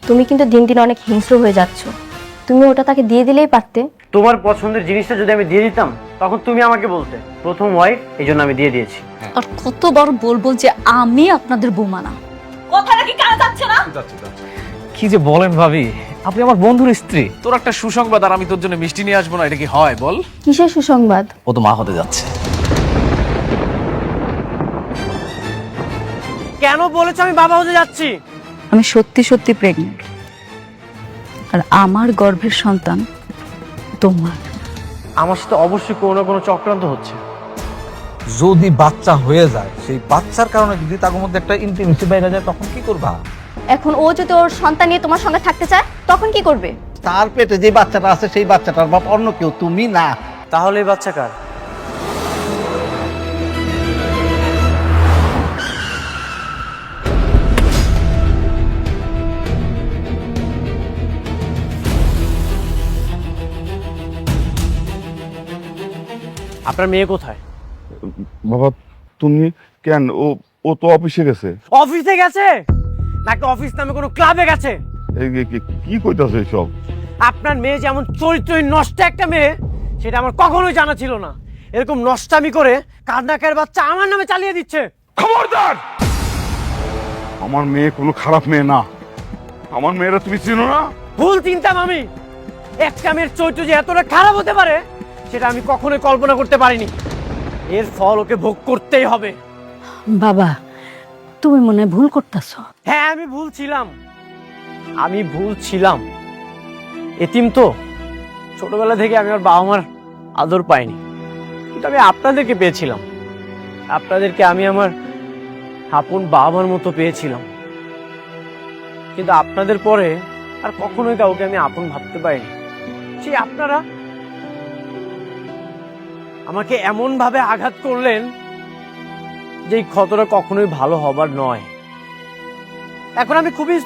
তুমি কিন্তু দিন দিন অনেক হিংস্র হয়ে যাচ্ছ। তুমি ওটা তাকে দিয়ে দিলেই পারতে। তোমার পছন্দের জিনিসটা যদি আমি দিয়ে দিতাম তখন তুমি আমাকে বলতে প্রথম ওয়াইফ, এই জন্য আমি দিয়ে দিয়েছি। আর কতবার বলবো যে আমি আপনাদের বৌমা না? কথাটা কি কানে যাচ্ছে না? কি যে বলেন ভাবি, আপনি আমার বন্ধুর স্ত্রী। তোর একটা সুসংবাদ আর আমি তোর জন্য মিষ্টি নিয়ে আসবো না, এটা কি হয় বল? কিসের সুসংবাদ? ও তো মা হতে যাচ্ছে। কেন বলেছো আমি বাবা হতে যাচ্ছি? আমি সত্যি সত্যি প্রেগনেন্ট, আর আমার গর্ভের সন্তান তোমার। আমার সাথে অবশ্যই কোনো না কোনো চক্রান্ত হচ্ছে। যদি বাচ্চা হয়ে যায়, সেই বাচ্চার কারণে যদি তার মধ্যে একটা ইন্টিমেসি বাইরে যায়, তখন কি করবা? এখন ও যদি ওর সন্তান নিয়ে তোমার সঙ্গে থাকতে চায় তখন কি করবে? তার পেটে যে বাচ্চাটা আছে সেই বাচ্চাটার বাপ অন্য কেউ, তুমি না। তাহলে এই বাচ্চা কার? আপনার মেয়ে কোথায়? বাবা তুমি কেন? ও ও তো অফিসে গেছে। অফিসে গেছে নাকি অফিস নামে কোনো ক্লাবে গেছে? কি কইতাছে সব? আপনার মেয়ে যেমন চরিত্রহীন নষ্ট একটা মেয়ে, সেটা আমার কখনোই জানা ছিল না। এরকম নষ্টামি করে কান্নাকার বাচ্চা আমার নামে চালিয়ে দিচ্ছে। খবরদার! আমার মেয়ে কোনো খারাপ মেয়ে না। আমার মেয়েরা তুমি চিনো না? ভুল চিন্তাম আমি। একটা মেয়ের চরিত্র যে এতটা খারাপ হতে পারে সেটা আমি কখনোই কল্পনা করতে পারিনি। এর ফল ওকে ভোগ করতেই হবে। বাবা, তুমি মনে হয় ভুল করতেছো। হ্যাঁ, আমি ভুল ছিলাম। এতিম তো, ছোটবেলা থেকে আমি আমার বাবা মার আদর পাইনি, কিন্তু আমি আপনাদেরকে পেয়েছিলাম। আপনাদেরকে আমি আমার আপন বাবা মার মতো পেয়েছিলাম, কিন্তু আপনাদের পরে আর কখনোই কাউকে আমি আপন ভাবতে পারিনি। সেই আপনারা আমাকে এমন ভাবে আঘাত করলেন যে এই ক্ষতটা কখনোই ভালো হবার নয়। এখন আমি খুবই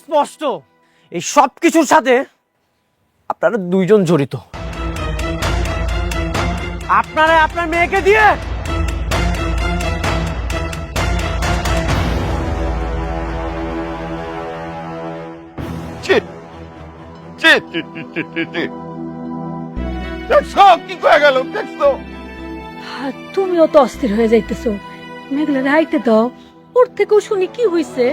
স্পষ্ট, এই সব কিছুর সাথে আপনারা দুইজন জড়িত। আপনারা আপনার মেয়েকে দিয়ে ছি, ছি, ছি, ছি, ছি, ছি, ছি। দেখছো কি কয়ে গেল? দেখছো? তুমিও তো অস্থির হয়ে যাইতেছো। মেঘলা রাইতে দাও, ওর থেকেও শুনি কি হইছে।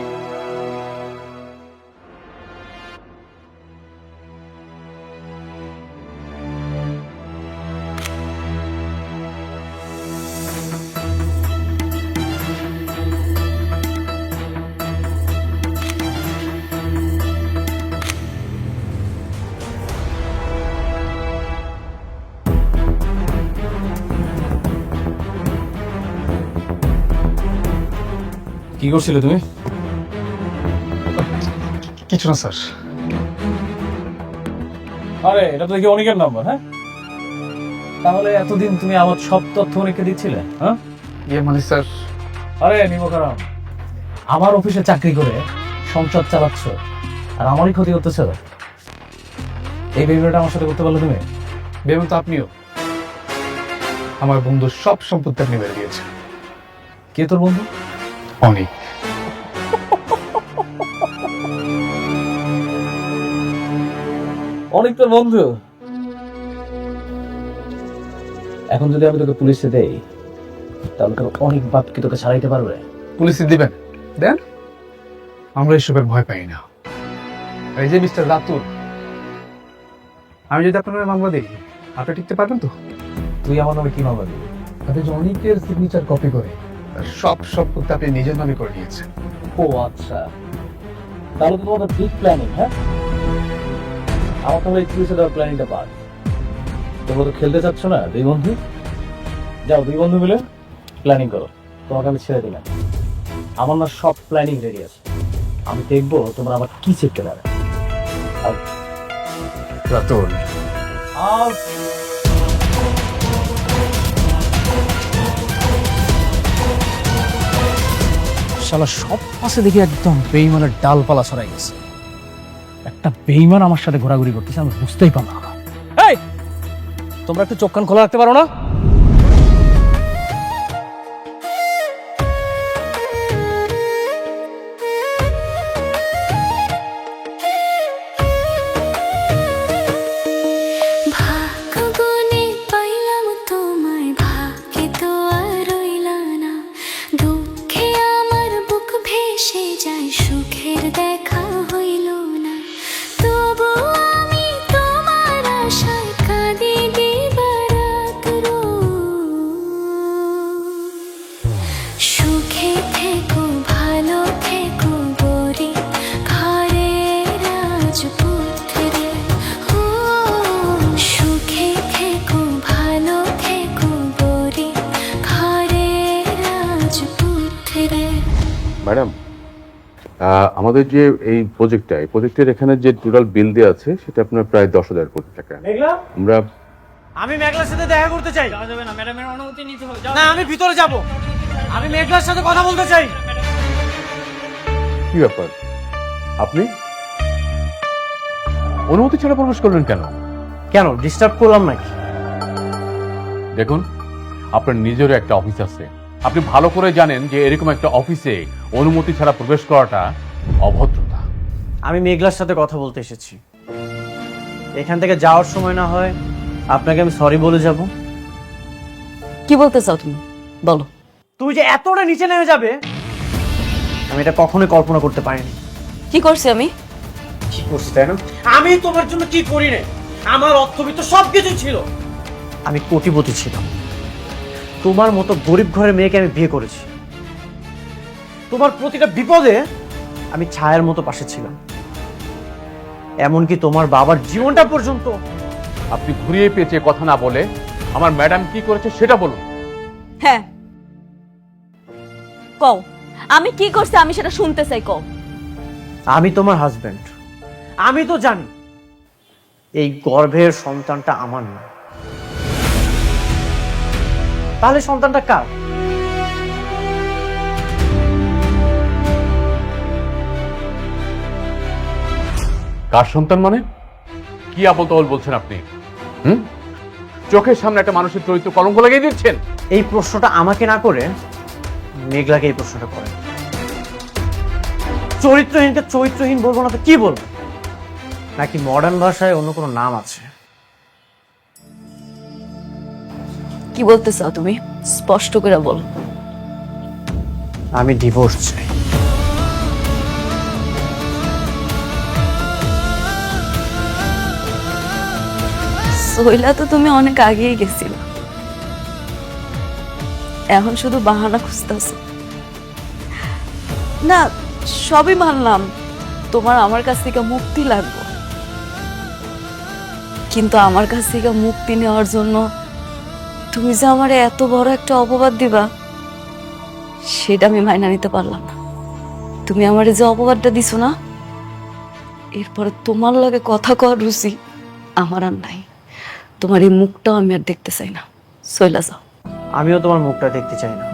কি করছিলে তুমি? কিছু না স্যার। আরে এটা তো দেখি অনেকের নাম্বার। হ্যাঁ, তাহলে এতদিন তুমি আমার সব তথ্য অনেককে দিচ্ছিলে? হ্যাঁ, মানে স্যার, আরে নিমকারাম, আমার অফিসে চাকরি করে সংসার চালাচ্ছ আর আমারই ক্ষতি করতেছ। এই বেবিটা আমার সাথে করতে পারলে তুমি? বেমন তো আপনিও। আমার বন্ধুর সব সম্পত্তি আপনি বেড়ে দিয়েছেন। কে তোর বন্ধু? অনেক। অনেক তোর বন্ধু? এখন যদি আমি তোকে পুলিশে দেই তাহলে তোর অনেক বাপ কি তোকে ছাড়াইতে পারবে? পুলিশে দিবেন দেন, আমরা এসবের ভয় পাই না। এই যে মিস্টার রাতুল, আমি যদি আপনার মামলা দিই, আপনি টিকতে পারবেন তো? তুই আমার নামে কি মামলা দিবি? আপনি যে অনেকের সিগনেচার কপি করে তার সব সম্পত্তি আপনি নিজের নামে করে নিয়েছেন। ও আচ্ছা, তাহলে তো তোমাদের ঠিক প্ল্যানিং। হ্যাঁ, আমার তাহলে এই পুলিশে দেওয়ার প্ল্যানিংটা পার। তোমরা তো খেলতে চাচ্ছ না দুই বন্ধু? যাও দুই বন্ধু মিলে প্ল্যানিং করো। তোমাকে আমি ছেড়ে দিলাম, আমার না সব প্ল্যানিং রেডি আছে। আমি দেখবো তোমরা আবার কি চেপতে পারে। রাতুল, শালা সব পাশে দেখি একদম বেইমানের ডালপালা ছড়াই গেছে। একটা বেইমান আমার সাথে ঘোরাঘুরি করতেছে, আমি বুঝতেই পারলাম না। এই, তোমরা একটু চোখ কান খোলা রাখতে পারো না? ম্যাডাম, আমাদের যে এই প্রজেক্টের এখানে যে টোটাল বিল দেওয়া আছে সেটা আপনার প্রায় 10,000 কোটি টাকা। মেঘলা, আমরা আমি মেঘলার সাথে দেখা করতে চাই। যাবে না, ম্যাডামের অনুমতি নিতে হবে। না, আমি ভিতরে যাব। আমি মেঘলার সাথে কথা বলতে চাই। কি ব্যাপার, আপনি অনুমতি ছাড়া প্রবেশ করলেন কেন? কেন ডিস্টার্ব করলাম নাকি? দেখুন, আপনার নিজেরও একটা অফিস আছে। আপনি ভালো করে জানেন যে এরকম একটা অফিসে অনুমতি ছাড়া প্রবেশ করাটা অভদ্রতা। আমি মেঘলার সাথে কথা বলতে এসেছি। এখান থেকে যাওয়ার সময় না হয় আপনাকে আমি সরি বলে যাব। কি বলতে চাও তুমি, বলো। তুই যে এতটা নিচে নেমে যাবে আমি এটা কখনোই কল্পনা করতে পারিনি। কি করছি আমি? কি করছিস তাই না? আমি তোমার জন্য কি করি না? আমার অর্থবিত্ত সবকিছু ছিল। আমি কোটিপতি ছিলাম। তোমার মতো গরিব ঘরের মেয়েকে আমি বিয়ে করেছি। তোমার প্রতিটা বিপদে আমি ছায়ার মতো পাশে ছিলাম। এমনকি তোমার বাবার জীবনটা পর্যন্ত। আপনি ঘুরিয়ে পেঁচিয়ে কথা না বলে আমার ম্যাডাম কি করেছে সেটা বলুন। হ্যাঁ, কও আমি কি করছি, আমি সেটা শুনতে চাই, কও। আমি তোমার হাজবেন্ড। আমি তো জানি এই গর্ভের সন্তানটা আমার না। তাহলে সন্তানটা কার? কার সন্তান মানে? কি আবল তাবল বলছেন আপনি? চোখের সামনে একটা মানুষের চরিত্র কলঙ্ক লাগিয়ে দিচ্ছেন। এই প্রশ্নটা আমাকে না করে মেঘলাকে এই প্রশ্নটা করে। চরিত্রহীনকে চরিত্রহীন বলবো না তো কি বলবো? নাকি মডার্ন ভাষায় অন্য কোনো নাম আছে? কি বলতে চাও তুমি, স্পষ্ট করে বল। আমি ডিভোর্স চাই। সইলা তো তুমি অনেক আগেই গেছিল, এখন শুধু বাহানা খুঁজতেছো। না, সবই মানলাম তোমার আমার কাছ থেকে মুক্তি লাগবে, কিন্তু আমার কাছ থেকে মুক্তি নেওয়ার জন্য তুমি যে আমার এত বড় একটা অপবাদ দিবা সেটা আমি মাইনা নিতে পারলাম না। তুমি আমার যে অপবাদটা দিছো না, এরপরে তোমার লাগে কথা কওয়ার রুচি আমার আর নাই। তোমার এই মুখটাও আমি আর দেখতে চাই না, চইলা যাও। আমিও তোমার মুখটা দেখতে চাই না।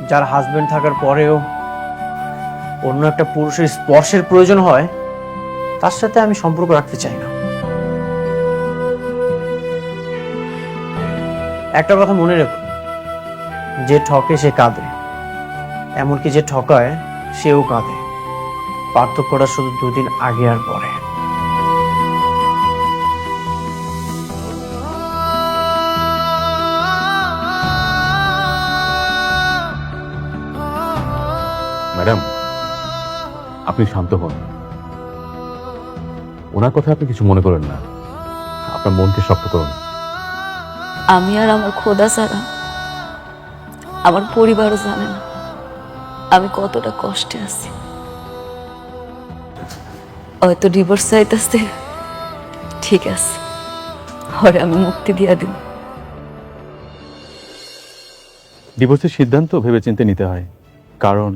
যার হাজবেন্ড থাকার পরেও অন্য একটা পুরুষের স্পর্শের প্রয়োজন হয়, তার সাথে আমি সম্পর্ক রাখতে চাই না। একটা কথা মনে রেখো, যে ঠকে সে কাঁদে, এমনকি যে ঠকায় সেও কাঁদে। পার্থক্যটা শুধু দুদিন আগে আর পরে। ম্যাডাম, আপনি শান্ত হন। ওনার কথা আপনি কিছু মনে করেন না। আপনার মনকে শক্ত করুন। আমি আর আমার খোদা ছাড়া আমার পরিবারও জানে না আমি কতটা কষ্টে আছি। হয়তো ডিভোর্স চাইতেছে, ঠিক আছে, হরে আমি মুক্তি দিয়া দিব। ডিভোর্সের সিদ্ধান্ত ভেবেচিন্তে নিতে হয়, কারণ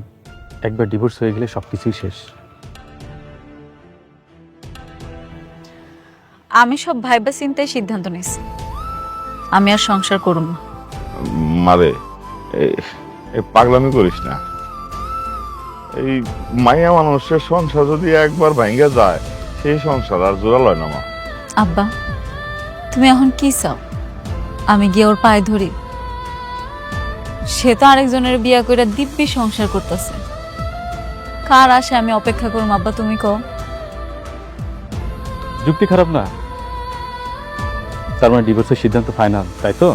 একবার ডিভোর্স হয়ে গেলে সবকিছুই শেষ। আমি সব ভাইবা চিন্তায় সিদ্ধান্ত নিয়েছি, আমি আর সংসার করব না। মারে, পাগলামি করিস না। এই মাইয়া মানুষের সংসার যদি একবার ভাঙ্গা যায়, সেই সংসার আর জোড়া লয় না। মা, আব্বা তুমি এখন কি চাও? আমি গিয়ে ওর পায়ে ধরি? সে তো আরেকজনের বিয়া করে দিব্যি সংসার করতেছে। কার আসে আমি অপেক্ষা করুম? আব্বা তুমি কও। যুক্তি খারাপ না। তার মানে ডিভোর্সের সিদ্ধান্ত ফাইনাল, তাই তো?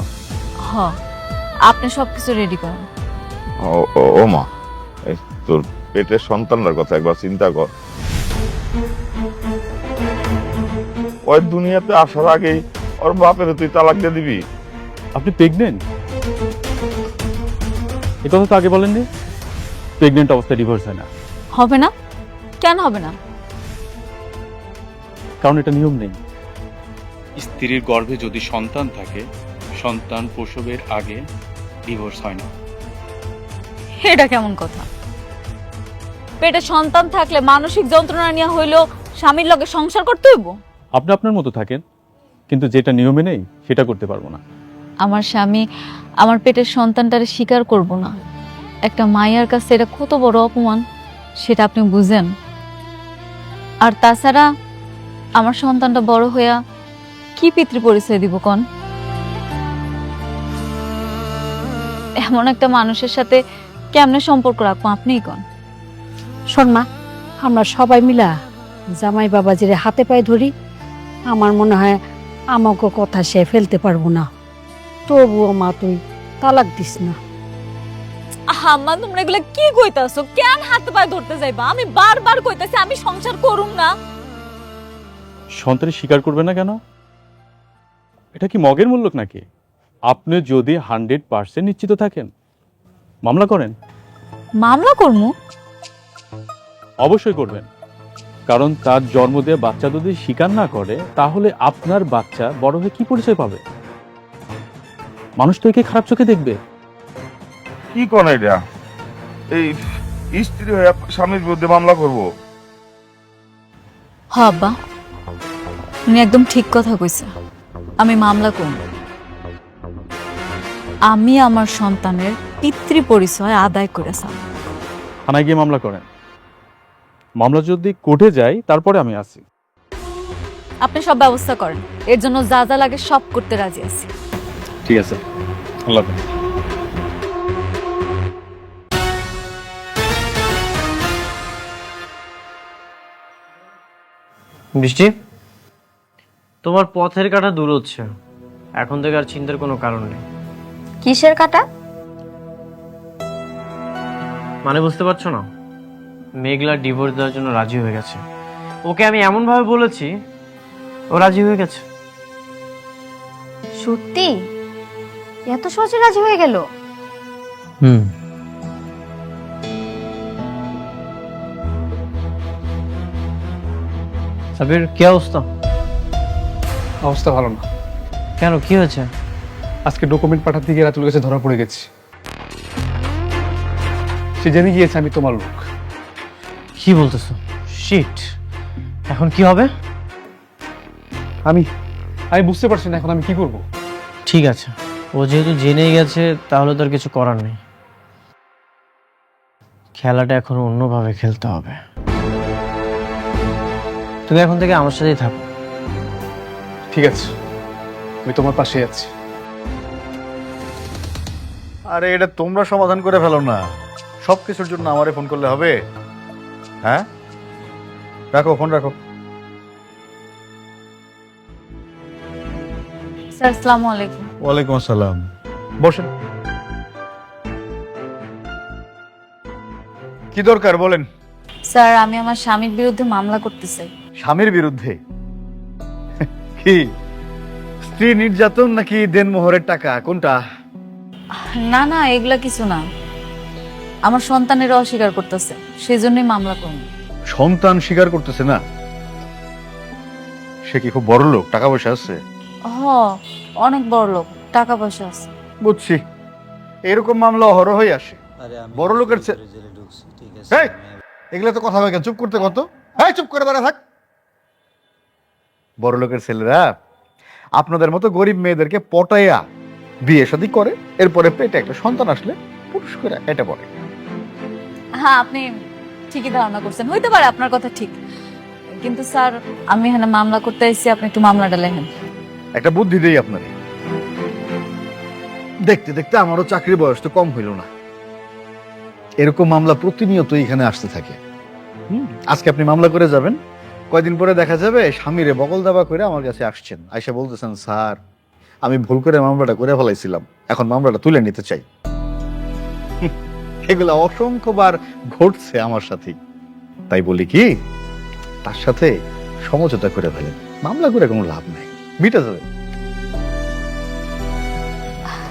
হ, আপনি সবকিছু রেডি করেন। ও মা, তোর পেটের সন্তানটার কথা একবার চিন্তা কর। ওই দুনিয়াতে আসার আগেই ওর বাপের তুই তালাক দিয়ে দিবি? আপনি প্রেগনেন্ট? এ কথা তো আগে বলেননি। প্রেগনেন্ট অবস্থায় ডিভোর্স হয় না। হবে না? কেন হবে না? কারণ এটা নিয়ম নেই। স্ত্রীর গর্ভে যদি সন্তান থাকে, সন্তান প্রসবের আগে ডিভোর্স হয় না। এটা কেমন কথা? পেটে সন্তান থাকলে মানসিক যন্ত্রণা নিয়ে হইলেও স্বামীর লগে সংসার করতে হইব? আপনি আপনার মতো থাকেন, কিন্তু যেটা নিয়মে নেই সেটা করতে পারবো না। আমার স্বামী আমার পেটের সন্তানটারে স্বীকার করব না, একটা মায়ের কাছে এটা কত বড় অপমান সেটা আপনি বুঝেন? আর তাছাড়া আমার সন্তানটা বড় হইয়া কি পিতৃ পরিচয় দিব কন? এমন একটা মানুষের সাথে কেমনে সম্পর্ক রাখবো আপনিই কন? শোন মা, আমরা সবাই মিলা জামাই বাবাজিরে হাতে পায়ে ধরি। আমার মনে হয় আমাকে কথা সে ফেলতে পারবো না। তবুও মা তুই তালাক দিস না। আম্মা, তোমরা এগুলা কি কইতাছো? কেন হাত পায়ে ধরতে যাইবা? আমি বারবার কইতাছি আমি সংসার করুম না। সন্তানের স্বীকার করবে না কেন? এটা কি মগের মূল্যক নাকি? আপনি যদি 100% নিশ্চিত থাকেন মামলা করেন। মামলা করমু? অবশ্যই করবেন, কারণ তার জন্ম দিয়ে বাচ্চা যদি স্বীকার না করে তাহলে আপনার বাচ্চা বড় হয়ে কি পরিচয় পাবে? মানুষ তো একে খারাপ চোখে দেখবে। কি কোন এটা? এই স্ত্রী হয়ে স্বামীর বিরুদ্ধে মামলা করব? হ আব্বা, উনি একদম ঠিক কথা কইছে। আমি মামলা করব। আমি আমার সন্তানের পিতৃ পরিচয় আদায় করেছি। থানায় গিয়ে মামলা করেন। মামলা যদি কোর্টে যায় তারপরে আমি আসি। আপনি সব ব্যবস্থা করেন, এর জন্য যা যা লাগে সব করতে রাজি আছি। ঠিক আছে, আল্লাহ হাফেজ। বৃষ্টি, তোমার পথের কাটা দূর হচ্ছে, এখন থেকে আর চিন্তার কোনো কারণ নেই। কিসের কাটা? মানে বুঝতে পারছো না? মেঘলা ডিভোর্স দেওয়ার জন্য রাজি হয়ে গেছে। ওকে আমি এমন ভাবে বলেছি, ও রাজি হয়ে গেছে। সত্যি? এত সহজে রাজি হয়ে গেল? সাবির, কি অবস্থা? অবস্থা ভালো না। কেন, কি হয়েছে? আজকে ডকুমেন্ট পাঠাতে গিয়ে রাতুল কাছে ধরা পড়ে গেছি। সে জেনে গিয়েছে আমি তোমার লোক। কি বলতেছো? শিট, এখন কি হবে? আমি বুঝতে পারছি না এখন আমি কি করব। ঠিক আছে, ও যেহেতু জেনেই গেছে তাহলে তো আর কিছু করার নেই। খেলাটা এখন অন্যভাবে খেলতে হবে। তুমি এখন থেকে আমার সাথেই থাকো। ঠিক আছে, আমি তোমার পাশে আছি। আরে এটা তোমরা সমাধান করে ফেলো না, সবকিছুর জন্য আমারে ফোন করলে হবে? হ্যাঁ, রাখো ফোন, রাখো। স্যার, আসসালামু আলাইকুম। ওয়ালাইকুম আসসালাম, বসেন। কি দরকার বলেন? স্যার, আমি আমার স্বামীর বিরুদ্ধে মামলা করতে চাই। স্বামীর বিরুদ্ধে? কি স্ত্রী নির্যাতন নাকি দেনমোহরের টাকা, কোনটা? না না, এগুলা কিছু না। আমার সন্তানের অস্বীকার করতেছে, সেই জন্যই মামলা করব। সন্তান স্বীকার করতেছে না? সে কি খুব বড় লোক, টাকা পয়সা আছে? অনেক বড় লোক, টাকা পয়সা আছে। বুঝছি, এরকম মামলা অহরহই আসে। বড় লোকের এই, এগুলা তো কথা হয় কেন? চুপ করতে কত? হ্যাঁ, চুপ করে দাঁড়া থাক। বড় লোকের ছেলেরা আপনাদের মতো গরিব মেয়েদেরকে পটাইয়া বিয়ে শাদী করে, এরপরে পেটে একটা সন্তান আসলে পুরুষ করে এটা পড়ে। হ্যাঁ, আপনি ঠিকই ধারণা করছেন, হইতে পারে আপনার কথা ঠিক, কিন্তু স্যার আমি এখানে মামলা করতে এসেছি, আপনি একটু মামলাটা লেখেন। একটা বুদ্ধি দেই আপনার। দেখতে দেখতে আমারও চাকরির বয়স তো কম হইল না, এরকম মামলা প্রতিনিয়ত এখানে আসতে থাকে। আজকে আপনি মামলা করে যাবেন, কয়দিন পরে দেখা যাবে স্বামীরে বগল দাবা করে আমার কাছে আসছেন, আইসা বলতেছেন, স্যার আমি ভুল করে মামলাটা করে ফেলাইছিলাম, এখন মামলাটা তুলে নিতে চাই। এগুলা অসংখ্যবার ঘটছে আমার সাথে। তাই বলি কি, তার সাথে সমঝোতা করে ফেলেন, মামলা করে কোনো লাভ নেই, মিটে যাবে।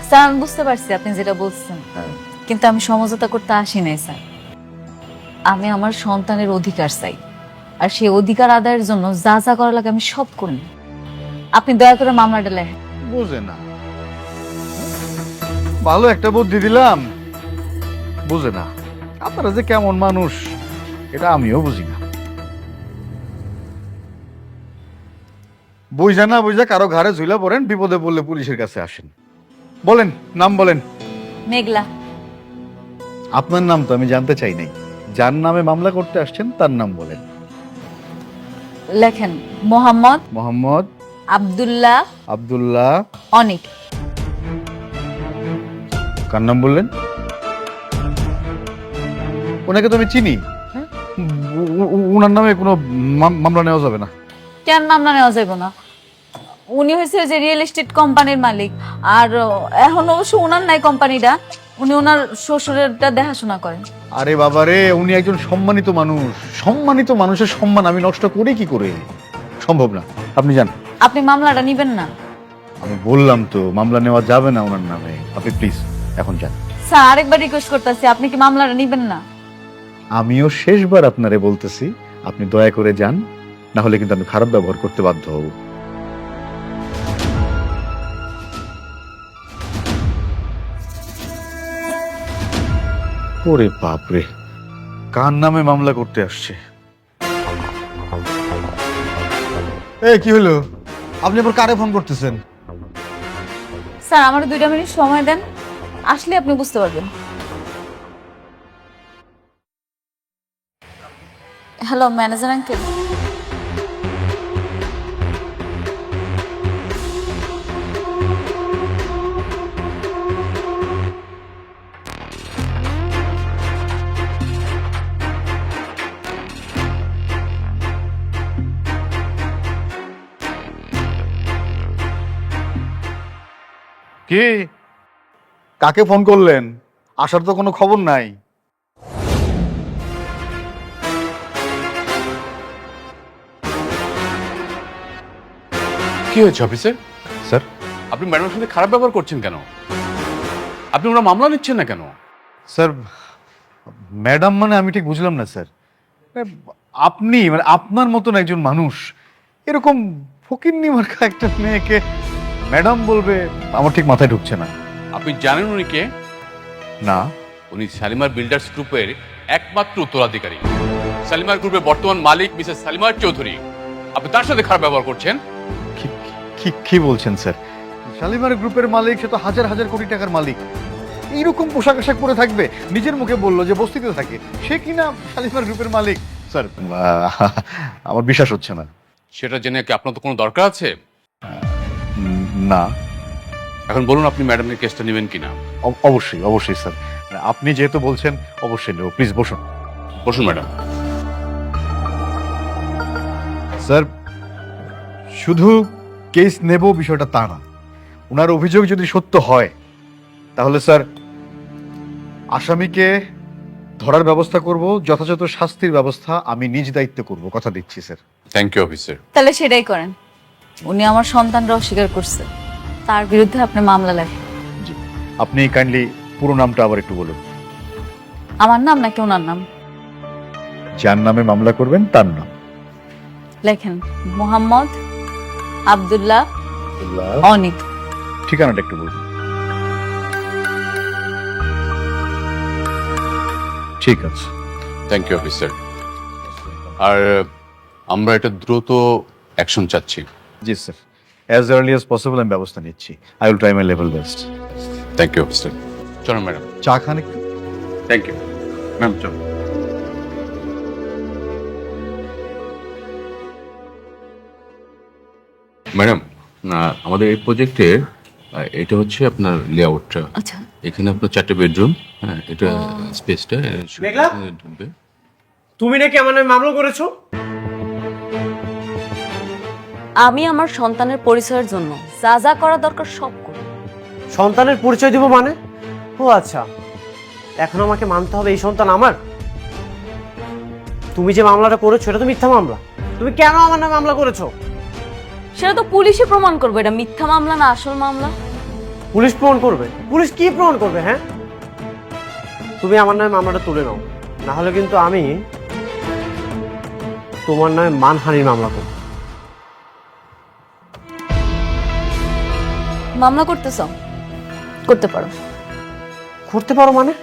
স্যার, আমি বুঝতে পারছি আপনি যেটা বলছেন, কিন্তু আমি সমঝোতা করতে আসি নাই স্যার। আমি আমার সন্তানের অধিকার চাই, আর সেই অধিকার আদায়ের জন্য যা যা করা লাগে আমি সব করি। আপনি দয়া করে মামলাটা লেখেন। বুঝে না, ভালো একটা বুদ্ধি দিলাম, বুঝে না। আপনারা যে কেমন মানুষ এটা আমিও বুঝি না। বুঝা না বুঝা কারো ঘাড়ে ঝুলা পড়েন, বিপদে পড়লে পুলিশের কাছে আসেন। বলেন, নাম বলেন। মেঘলা। আপনার নাম তো আমি জানতে চাই নাই। যার নামে মামলা করতে আসছেন তার নাম বলেন। লেখেন মোহাম্মদ মোহাম্মদ আব্দুল্লাহ আব্দুল্লাহ অনিক। কার নাম বললেন? ওনাকে তো আমি চিনি। হ্যাঁ? উনার নামে কোনো মামলা নেওয়া যাবে না। কেন মামলা নেওয়া যাবে না? উনি হয়েছে যে রিয়েল এস্টেট কোম্পানির মালিক, আর এখন অবশ্য ওনার নাই কোম্পানিটা, উনি ওনার শ্বশুরেরটা দেখাশোনা করেন। আরে বাবা রে, উনি একজন সম্মানিত মানুষ। সম্মানিত মানুষের সম্মান আমি নষ্ট করি কি করে? সম্ভব না। আপনি যান। আপনি মামলাটা নিবেন না? আমি বললাম তো মামলা নেওয়া যাবে না ওনার নামে। আপনি প্লিজ এখন যান। স্যার আরেকবার রিকোয়েস্ট করতেছি, আপনি কি মামলাটা নিবেন না? আমিও শেষবার আপনারে বলতেছি, আপনি দয়া করে যান, না হলে কিন্তু আমি খারাপ ব্যবহার করতে বাধ্য হব। ওরে বাপরে, কার নামে মামলা করতে আসছে? এই কি হলো? আপনি আবার কারে ফোন করতেছেন? স্যার আমার 2 মিনিট সময় দেন, আসলে আপনি বুঝতে পারবেন। Hello manager uncle. কি? কাকে ফোন করলেন? আসার তো কোনো খবর নাই। কি হয়েছে অফিসে? স্যার, আপনি ম্যাডামের সাথে খারাপ ব্যবহার করছেন কেন? আপনি ওরা মামলা নিচ্ছেন না কেন? স্যার ম্যাডাম মানে আমি ঠিক বুঝলাম না স্যার। আপনি মানে আপনার মতন একজন মানুষ এরকম ফকিন্নি মার্কা একটা মেয়েকে ম্যাডাম বলবে, আমার ঠিক মাথায় ঢুকছে না। আপনি জানেন উনি কে? না। উনি শালিমার বিল্ডার্স গ্রুপের একমাত্র উত্তরাধিকারী। শালিমার গ্রুপের বর্তমান মালিক মিসেস শালিমার চৌধুরী। আপনি তার সাথে খারাপ ব্যবহার করছেন। কি বলছেন স্যার? শালিমার গ্রুপের মালিক, সে তো হাজার হাজার কোটি টাকার মালিক। এইরকম পোশাক আশাক পরে থাকবে? নিজের মুখে বললো যে বস্তিতে থাকে, সে কিনা শালিমার গ্রুপের মালিক। স্যার আমার বিশ্বাস হচ্ছে না। সেটা জেনে কি আপনার তো কোনো দরকার আছে? না। এখন বলুন আপনি ম্যাডামের কেসটা নেবেন কিনা? অবশ্যই অবশ্যই স্যার, আপনি যেহেতু বলছেন অবশ্যই নেব। প্লিজ বসুন। বসুন ম্যাডাম। স্যার শুধু কেস নেব বিষয়টা তা না, ওনার অভিযোগ যদি সত্য হয় তাহলে স্যার আসামিকে ধরার ব্যবস্থা করব, যথাযথ শাস্তির ব্যবস্থা আমি নিজ দায়িত্বে করব, কথা দিচ্ছি স্যার। Thank you officer. তাহলে সেটাই করেন। উনি আমার সন্তানরা অস্বীকার করছে, তার বিরুদ্ধে আপনি মামলা লেখেন। জি, আপনি কাইন্ডলি পুরো নামটা আবার একটু বলুন। আমার নাম নাকি ওনার নাম? যার নামে মামলা করবেন তার নাম লেখেন মোহাম্মদ আব্দুল্লাহ অনিক। ঠিকানাটা একটু বলুন। ঠিক আছে। Thank you officer. আর আমরা এটা দ্রুত অ্যাকশন চাচ্ছি। জি sir, as early as possible আমি ব্যবস্থা নিচ্ছি। I will try my level best. Thank you officer. চলুন ম্যাডাম। চা খান একটু। Thank you ma'am. চলুন। ম্যাডাম, আমাদের এই প্রজেক্টের এটা হচ্ছে আপনার লেআউটটা। আচ্ছা। এখানে আপনার 4টে বেডরুম। হ্যাঁ, এটা স্পেসটা মেঘলা? ঢুকবে। তুমি নাকি আমার নামে মামলা করেছো? আমি আমার সন্তানের পরিচয়ের জন্য যা যা করা দরকার সব করি। সন্তানের পরিচয় দিব মানে? ও আচ্ছা, এখন আমাকে মানতে হবে এই সন্তান আমার? তুমি যে মামলাটা করেছো এটা তো মিথ্যা মামলা। তুমি কেন আমার নামে মামলা করেছো? সেটা তো পুলিশে প্রমাণ করবে এটা মিথ্যা মামলা না আসল মামলা। পুলিশ প্রমাণ করবে? পুলিশ কি প্রমাণ করবে? হ্যাঁ, তুমি আমার নামে মামলাটা তুলে নাও, না হলে কিন্তু আমি তোমার নামে মানহানির মামলা করব। মামলা করতে চাও? করতে পারো। করতে পারো মানে?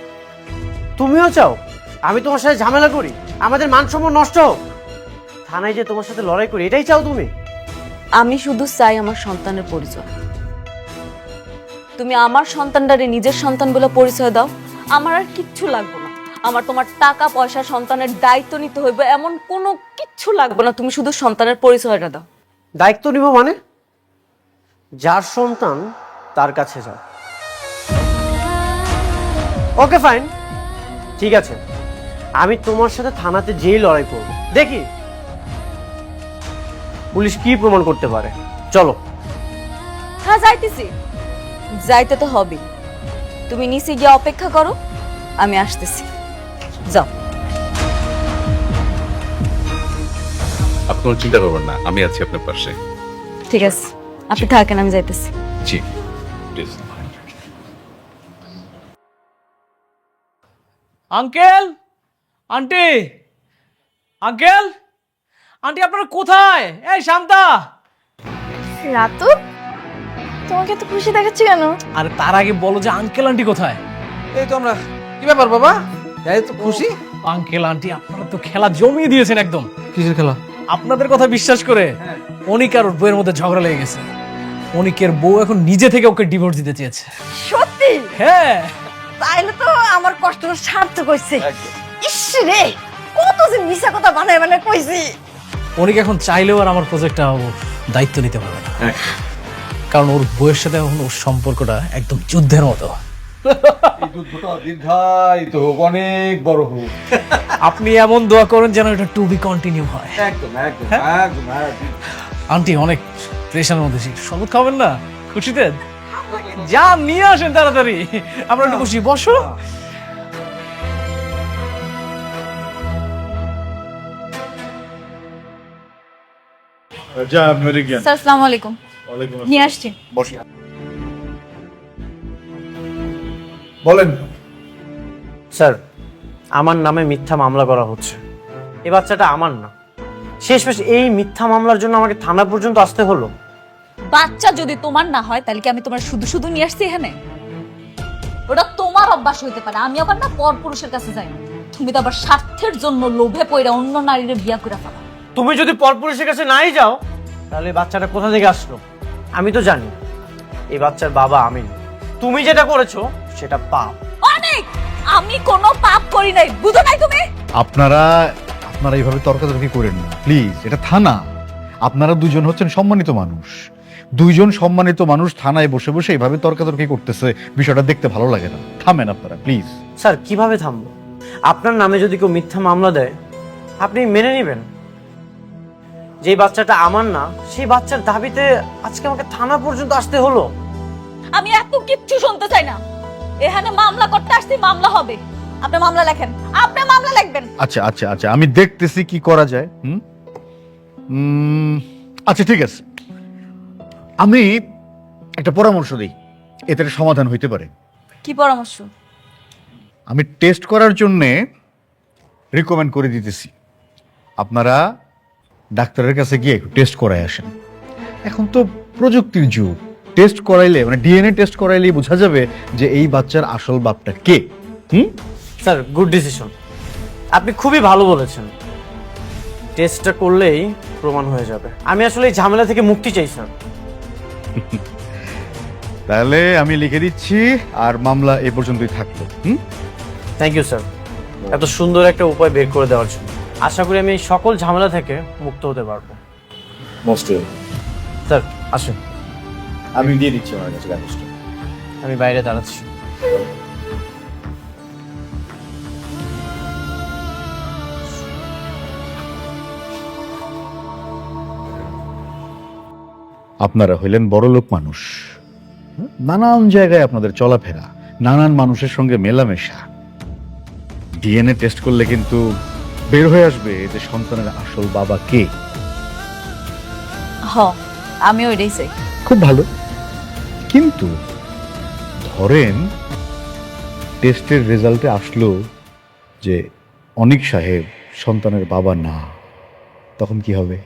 তুমিও চাও আমি তোমার সাথে ঝামেলা করি, আমাদের মান সম্মান নষ্ট হোক, থানায় যে তোমার সাথে লড়াই করি, এটাই চাও তুমি? আমি শুধু চাই আমার সন্তানের পরিচয়। তুমি আমার সন্তানটারে নিজের সন্তান বলে পরিচয় দাও, আমার আর কিচ্ছু লাগবে না। আমার তোমার টাকা পয়সা সন্তানের দায়িত্ব নিতে হইবে এমন কোনো কিচ্ছু লাগবে না, তুমি শুধু সন্তানের পরিচয়টা দাও। দায়িত্ব নিব মানে? যার সন্তান তার কাছে যাও। ওকে ফাইন, ঠিক আছে, আমি তোমার সাথে থানাতে যেই লড়াই করব, দেখি পুলিশ কি প্রমাণ করতে পারে। চলো। হ্যাঁ যাইতেছি, যাইতে তো হবে। তুমি নিচে গিয়ে অপেক্ষা করো, আমি আসতেছি। যাও। আপনি কোনো চিন্তা করবেন না, আমি আছি আপনার পাশে। ঠিক আছে, আপনি থাকেন, আমি যাইতেছি। জি please. Uncle, aunty, uncle, aunty আপনারা কোথায়? এই শান্তা। রাতু, তোমাকে এত খুশি দেখাচ্ছি কেন? আরে তার আগে বলো যে আঙ্কেল আন্টি কোথায়? এই তো আমরা। কি ব্যাপার বাবা, এই তো খুশি? আঙ্কেল আন্টি আপনারা তো খেলা জমিয়ে দিয়েছেন একদম। কিসের খেলা? আপনাদের কথা বিশ্বাস করে অনিক আর ওর বউয়ের মধ্যে ঝগড়া লেগে গেছে। অনিকের বউ এখন নিজে থেকে ওকে ডিভোর্স দিতে চেয়েছে। সত্যি? হ্যাঁ। তাইলে তো আমার কষ্টটা সার্থক হয়েছে। ইস রে, কত যে মিছা কথা বানায় বানায় কইছি। অনিক এখন চাইলেও আর আমার প্রজেক্টটা দায়িত্ব নিতে পারবে না, কারণ ওর বউয়ের সাথে এখন ওর সম্পর্কটা একদম যুদ্ধের মতো। এই যুদ্ধটা দীর্ঘায়িত হোক, অনেক বড় হোক। আপনি এমন দোয়া করেন যেন এটা টু বি কন্টিনিউ হয়। একদম একদম একদম একদম। আন্টি অনেক প্রেশারের মধ্যে, শরবত খাবেন না খুশিতে? যা নিয়ে আসেন তাড়াতাড়ি, আমরা একটু খুশি। বসো। যা মেরে জ্ঞান। স্যার আসসালামু আলাইকুম। নিয়ে আসছি। বসে বলেন। স্যার, আমার নামে মিথ্যা মামলা করা হচ্ছে। এই বাচ্চাটা আমার না। শেষমেশ এই মিথ্যা মামলার জন্য আমাকে থানা পর্যন্ত আসতে হলো। বাচ্চা যদি তোমার না হয় তাহলে কি আমি তোমার শুধু শুধু নিয়ে আসছি এখানে? ওটা তোমার অভ্যাস হইতে পারে, আমি আবার না পর পুরুষের কাছে যাই না। তুমি তো আবার স্বার্থের জন্য লোভে পড়ে অন্য নারীর বিয়া করে ফেলা। তুমি যদি পরপুরুষের কাছে নাই যাও, তাহলে এই বাচ্চাটা কোথা থেকে আসলো? আমি তো জানি এই বাচ্চার বাবা আমি না। তুমি যেটা করেছো সেটা পাপ। অনেক, আমি কোনো পাপ করি নাই, বুঝো নাই তুমি? আপনারা এইভাবে তর্কাতর্কি করেন না প্লিজ, এটা থানা। আপনারা দুজন হচ্ছেন সম্মানিত মানুষ, দুইজন সম্মানিত মানুষ থানায় বসে বসে এইভাবে তর্কাতর্কি করতেছে, বিষয়টা দেখতে ভালো লাগে না। থামেন আপনারা প্লিজ। স্যার কিভাবে থামবো? আপনার নামে যদি কেউ মিথ্যা মামলা দেয়, আপনি মেনে নেবেন? যে বাচ্চাটা আমার না, সেই বাচ্চার দাবিতে আজকে আমাকে থানা পর্যন্ত আসতে হলো। আমি এত কিচ্ছু শুনতে চাই না। এখানে মামলা করতে আসছি, মামলা হবে। আপনি মামলা লেখেন, আপনি মামলা লিখবেন। আচ্ছা আচ্ছা আচ্ছা, আমি দেখতেছি কি করা যায়। আচ্ছা ঠিক আছে, আমি একটা পরামর্শ দিই, এতে সমাধান হইতে পারে। কি পরামর্শ? আমি টেস্ট করার জন্যে রিকমেন্ড করে দিতেছি, আপনারা ডাক্তারের কাছে গিয়ে একটু টেস্ট করাই আসেন। এখন তো প্রযুক্তির যুগ, টেস্ট করাইলে মানে ডিএনএ টেস্ট করাইলেই বোঝা যাবে যে এই বাচ্চার আসল বাপটা কে। স্যার গুড ডিসিশন, আপনি খুবই ভালো বলেছেন। টেস্টটা করলেই প্রমাণ হয়ে যাবে। আমি আসলে এই ঝামেলা থেকে মুক্তি চাই স্যার। তাহলে আমি লিখে দিচ্ছি, আর মামলা এ পর্যন্তই থাকলো। থ্যাংক ইউ স্যার, এত সুন্দর একটা উপায় বের করে দেওয়ার জন্য। আশা করি আমি এই সকল ঝামেলা থেকে মুক্ত হতে পারবো। মোস্ট স্যার আসেন, আমি দিয়ে দিচ্ছি আমার কাছে কাগজটা। আমি বাইরে দাঁড়াচ্ছি। আপনারা হইলেন বড়লোক মানুষ, নানান জায়গায় আপনাদের চলাফেরা, নানান মানুষের সঙ্গে মেলামেশা। ডিএনএ টেস্ট করলে কিন্তু বের হয়ে আসবে যে সন্তানের আসল বাবা কে। আমি ওইটাই চাই। খুব ভালো, কিন্তু ধরেন টেস্টের রেজাল্টে আসলো যে অনিক সাহেব সন্তানের বাবা না, তখন কি হবে?